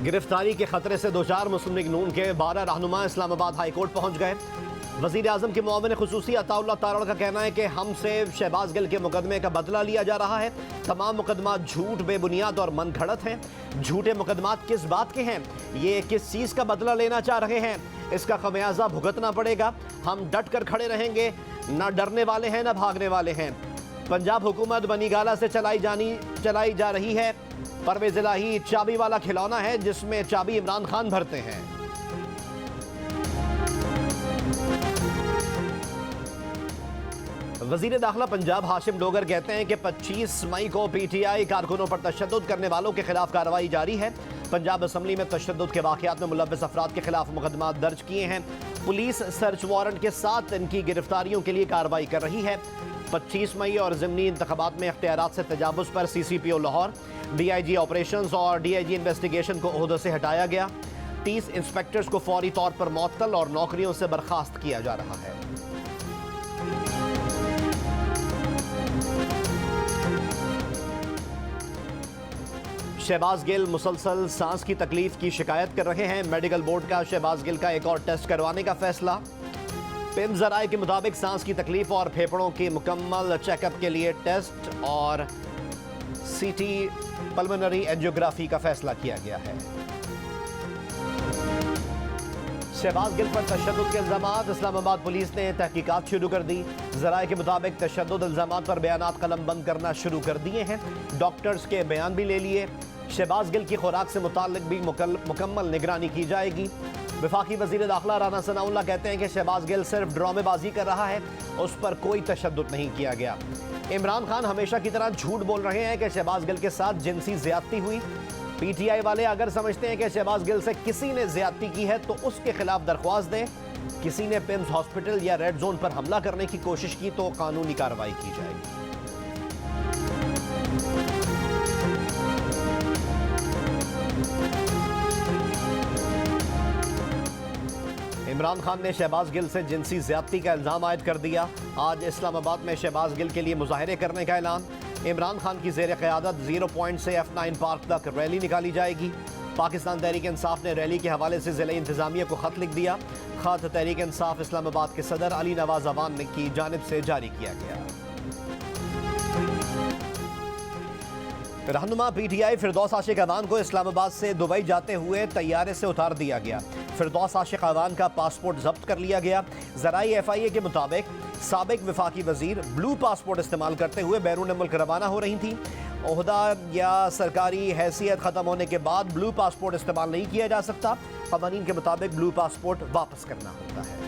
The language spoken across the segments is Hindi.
गिरफ्तारी के खतरे से दो चार मुस्लिम लीग नून के 12 रहनुमा इस्लामाबाद हाई कोर्ट पहुंच गए। वजीर आजम के मुआविन खुसूसी अताउल्लाह तारड़ का कहना है कि हमसे शहबाज गिल के मुकदमे का बदला लिया जा रहा है। तमाम मुकदमा झूठ, बेबुनियाद और मन घड़त हैं। झूठे मुकदमात किस बात के हैं? ये किस चीज़ का बदला लेना चाह रहे हैं? इसका खमियाजा भुगतना पड़ेगा। हम डट कर खड़े रहेंगे, ना डरने वाले हैं ना भागने वाले हैं। पंजाब हुकूमत बनीगाला से चलाई जा रही है। परवेज़ इलाही चाबी वाला खिलौना है जिसमें चाबी इमरान खान भरते हैं। वजीर दाखिला पंजाब हाशिम डोगर कहते हैं कि 25 मई को PTI कारकुनों पर तशद्दुद करने वालों के खिलाफ कार्रवाई जारी है। पंजाब असम्बली में तशद्दुद के वाक़यात में मुलव्वस अफराद के खिलाफ मुकदमा दर्ज किए हैं। पुलिस सर्च वारंट के साथ इनकी गिरफ्तारियों के लिए कार्रवाई कर रही है। 25 मई और ज़िमनी इंतखाबात में इख्तियारात से तजावुज़ पर CCPO लाहौर, DIG ऑपरेशंस और DIG इन्वेस्टिगेशन को ओहदे से हटाया गया। 30 इंस्पेक्टर्स को फौरी तौर पर मुअत्तल और नौकरियों से बर्खास्त किया जा रहा है। शहबाज गिल मुसलसल सांस की तकलीफ की शिकायत कर रहे हैं। मेडिकल बोर्ड का शहबाज गिल का एक और टेस्ट करवाने का फैसला। पिम ज़राए के मुताबिक सांस की तकलीफ और फेफड़ों के मुकम्मल चेकअप के लिए टेस्ट और CT पल्मोनरी एंजियोग्राफी का फैसला किया गया है। शहबाज गिल पर तशद्दुद के इल्जामात, इस्लामाबाद पुलिस ने तहकीकात शुरू कर दी। ज़राए के मुताबिक तशद्दुद इल्जामात पर बयानात कलम बंद करना शुरू कर दिए हैं। डॉक्टर्स के बयान भी ले लिए। शहबाज गिल की खुराक से मुताल्लिक भी मुकम्मल निगरानी की जाएगी। वफाकी वज़ीर दाखिला राना सनाउल्लाह कहते हैं कि शहबाज गिल सिर्फ ड्रामेबाजी कर रहा है, उस पर कोई तशद्दुद नहीं किया गया। इमरान खान हमेशा की तरह झूठ बोल रहे हैं कि शहबाज गिल के साथ जिनसी ज्यादती हुई। PTI वाले अगर समझते हैं कि शहबाज गिल से किसी ने ज्यादती की है तो उसके खिलाफ दरख्वास्त दें। किसी ने पिम्स हॉस्पिटल या रेड जोन पर हमला करने की कोशिश की तो कानूनी कार्रवाई की जाएगी। इमरान खान ने शहबाज गिल से जिनसी ज्यादती का इल्जाम आयद कर दिया। आज इस्लामाबाद में शहबाज गिल के लिए मुजाहरे करने का ऐलान। इमरान खान की ज़ेर क़यादत 0 पॉइंट से F9 पार्क तक रैली निकाली जाएगी। पाकिस्तान तहरीक इंसाफ ने रैली के हवाले से ज़िले इंतज़ामिया को ख़त लिख दिया। ख़त तहरीक इंसाफ इस्लामाबाद के सदर अली नवाज अवान की जानिब से जारी किया गया। रहनुमा PTI फिरदौस आशिक अवान को इस्लामाबाद से दुबई जाते हुए तैयारे से उतार दिया गया। फिरदौस आशिक अवान का पासपोर्ट जब्त कर लिया गया। ज़राई FIA के मुताबिक साबिक वफाकी वजीर ब्लू पासपोर्ट इस्तेमाल करते हुए बैरून मुल्क रवाना हो रही थी। ओहदा या सरकारी हैसियत ख़त्म होने के बाद ब्लू पासपोर्ट इस्तेमाल नहीं किया जा सकता। क़वानीन के मुताबिक ब्लू पासपोर्ट वापस करना होता है।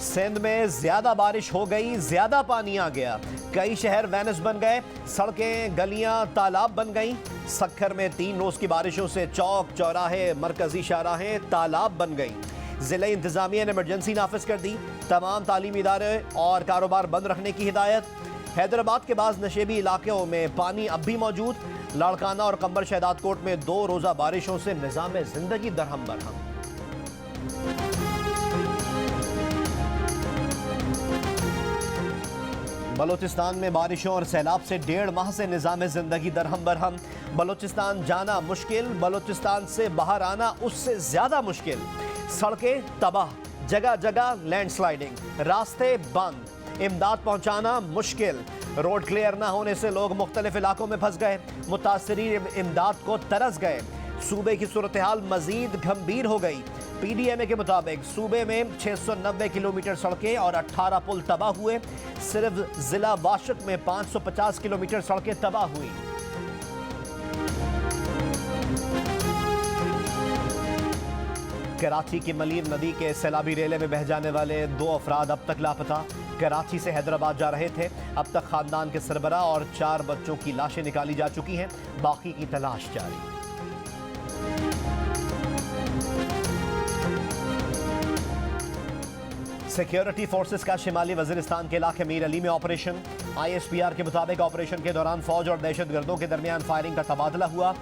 सिंध में ज्यादा बारिश हो गई, ज्यादा पानी आ गया। कई शहर वेनिस बन गए, सड़कें गलियां तालाब बन गईं। सक्खर में 3 रोज की बारिशों से चौक चौराहे मरकजी शाहराहें तालाब बन गई। जिला इंतजामिया ने इमरजेंसी नाफिज कर दी। तमाम तालीमी इदारे और कारोबार बंद रखने की हिदायत। हैदराबाद के बाद नशेबी इलाकों में पानी अब भी मौजूद। लाड़काना और कंबर शहदाद कोट में 2 रोज़ा बारिशों से निज़ाम जिंदगी दरहम बरहम। बलोचिस्तान में बारिशों और सैलाब से 1.5 माह से निज़ाम ज़िंदगी दरहम बरहम। बलोचिस्तान जाना मुश्किल, बलोचिस्तान से बाहर आना उससे ज़्यादा मुश्किल। सड़कें तबाह, जगह जगह लैंडस्लाइडिंग, रास्ते बंद, इमदाद पहुंचाना मुश्किल। रोड क्लियर ना होने से लोग मुख्तलिफ इलाकों में फंस गए। मुतासरीन इमदाद को तरस गए। सूबे की सूरत हाल मजीद गंभीर हो गई। PDMA के मुताबिक सूबे में 690 किलोमीटर सड़कें और 18 पुल तबाह हुए। सिर्फ जिला वाशिक में 550 किलोमीटर सड़कें तबाह हुई। कराची की मलीर नदी के सैलाबी रेले में बह जाने वाले 2 अफराद अब तक लापता। कराची से हैदराबाद जा रहे थे। अब तक खानदान के सरबरा और 4 बच्चों की लाशें निकाली जा चुकी हैं। बाकी की तलाश जारी। सिक्योरिटी फोर्सेस का शिमाली वजीरिस्तान के इलाके मीर अली में ऑपरेशन। ISPR के मुताबिक ऑपरेशन के दौरान फौज और दहशतगर्दों के दरमियान फायरिंग का तबादला हुआ।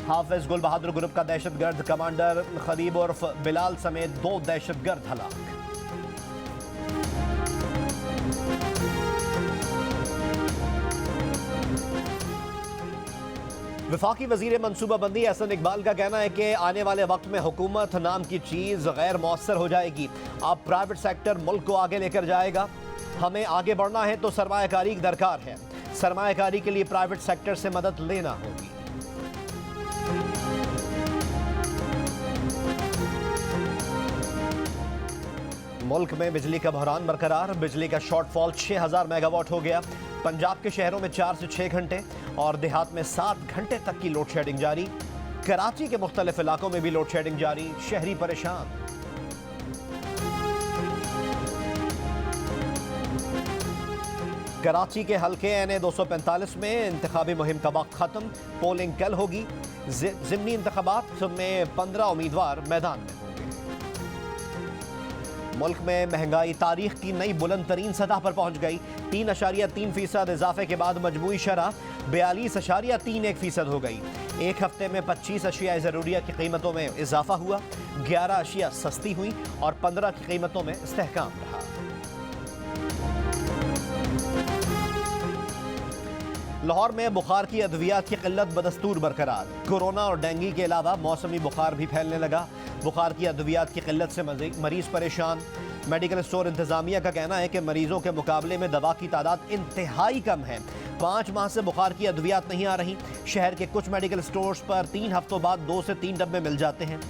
हाफिज गुल बहादुर ग्रुप का दहशतगर्द कमांडर खलीब उर्फ बिलाल समेत 2 दहशतगर्द हलाक। वफाकी वजीर मनसूबाबंदी हसन इकबाल का कहना है कि आने वाले वक्त में हुकूमत नाम की चीज़ गैर मौसर हो जाएगी। अब प्राइवेट सेक्टर मुल्क को आगे लेकर जाएगा। हमें आगे बढ़ना है तो सरमायाकारी दरकार है। सरमायाकारी के लिए प्राइवेट सेक्टर से मदद लेना होगी। मुल्क में बिजली का बहरान बरकरार। बिजली का शॉर्टफॉल 6000 मेगावाट हो गया। पंजाब के शहरों में 4 से 6 घंटे और देहात में 7 घंटे तक की लोड शेडिंग जारी। कराची के मुख्तलिफ इलाकों में भी लोड शेडिंग जारी। शहरी परेशान। कराची के हल्के NA 245 में इंतखाबी मुहिम का वक्त खत्म। पोलिंग कल होगी। ज़िमनी इंतखाबात में 15 उम्मीदवार मैदान में होंगे। मुल्क में महंगाई तारीख की नई बुलंद तरीन सतह पर पहुंच गई। 3.3% इजाफे के बाद मजमूई शरह 42.31% हो गई। एक हफ्ते में 25 अशिया ज़रूरिया की कीमतों में इजाफा हुआ। 11 अशिया सस्ती हुई और 15 की कीमतों में इस्तेहकाम रहा। लाहौर में बुखार की अद्वियात की किल्लत बदस्तूर बरकरार। कोरोना और डेंगू के अलावा मौसमी बुखार भी फैलने लगा। बुखार की अद्वियात की किल्लत से मरीज परेशान। मेडिकल स्टोर इंतजामिया का कहना है कि मरीजों के मुकाबले में दवा की तादाद इंतहाई कम है। 5 माह से बुखार की अद्वियात नहीं आ रही। शहर के कुछ मेडिकल स्टोर्स पर 3 हफ्तों बाद 2 से 3 डब्बे मिल जाते हैं।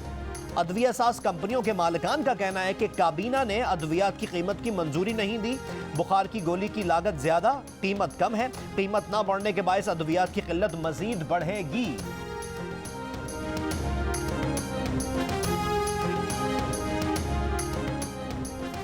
अद्विया साज कंपनियों के मालिकान का कहना है कि काबीना ने अद्वियात की कीमत की मंजूरी नहीं दी। बुखार की गोली की लागत ज्यादा, कीमत कम है। कीमत ना बढ़ने के बायस अद्वियात की किल्लत मजीद बढ़ेगी।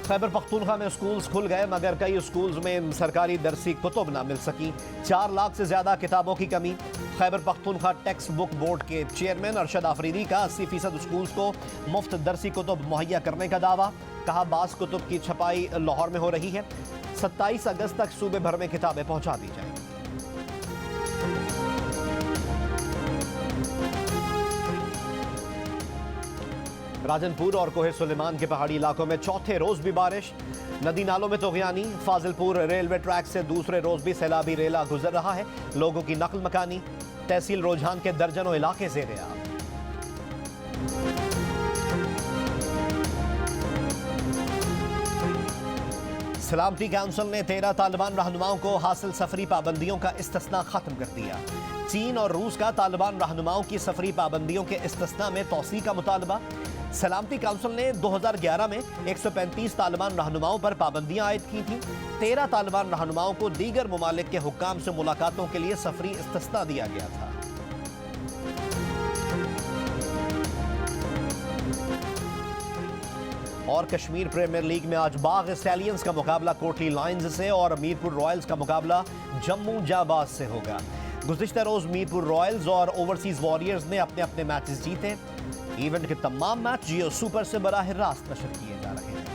खैबर पख्तूनख्वा में स्कूल्स खुल गए मगर कई स्कूल्स में सरकारी दरसी कुतुब ना मिल सकी। 4 लाख से ज्यादा किताबों की कमी। Khyber Pakhtunkhwa text book board के चेयरमैन अरशद आफरीदी का 80% स्कूल्स को मुफ्त दरसी कुतुब मुहैया करने का दावा। कहा बास कुतुब की छपाई लाहौर में हो रही है। 27 अगस्त तक सूबे भर में किताबें पहुंचा दी जाएंगी। राजनपुर और कोहे सुलेमान के पहाड़ी इलाकों में चौथे रोज भी बारिश। नदी नालों में तोगयानी। फाजिलपुर रेलवे ट्रैक से दूसरे रोज भी सैलाबी रेला गुजर रहा है। लोगों की नकल मकानी। तहसील रोजहान के दर्जनों इलाके ज़ेर-ए-आब। सलामती काउंसिल ने 13 तालिबान रहनुमाओं को हासिल सफरी पाबंदियों का इस्तिस्ना खत्म कर दिया। चीन और रूस का तालिबान रहनुमाओं की सफरी पाबंदियों के इस्तिस्ना में तौसीक का मुतालबा। सलामती काउंसिल ने 2011 में 135 तालिबान रहनुमाओं पर पाबंदियां आयद की थीं। 13 तालिबान रहनुमाओं को दीगर मुमालिक के हुक्काम से मुलाकातों के लिए सफरी इस्तिस्ना दिया गया था। और कश्मीर प्रीमियर लीग में आज बाग स्टैलियंस का मुकाबला कोटली लायंस से और मीरपुर रॉयल्स का मुकाबला जम्मू जाबाज से होगा। गुज़िश्ता रोज मीरपुर रॉयल्स और ओवरसीज वॉरियर्स ने अपने अपने मैचेस जीते। इवेंट के तमाम मैच जियो सुपर से बराह रास्त नशर किए जा रहे हैं।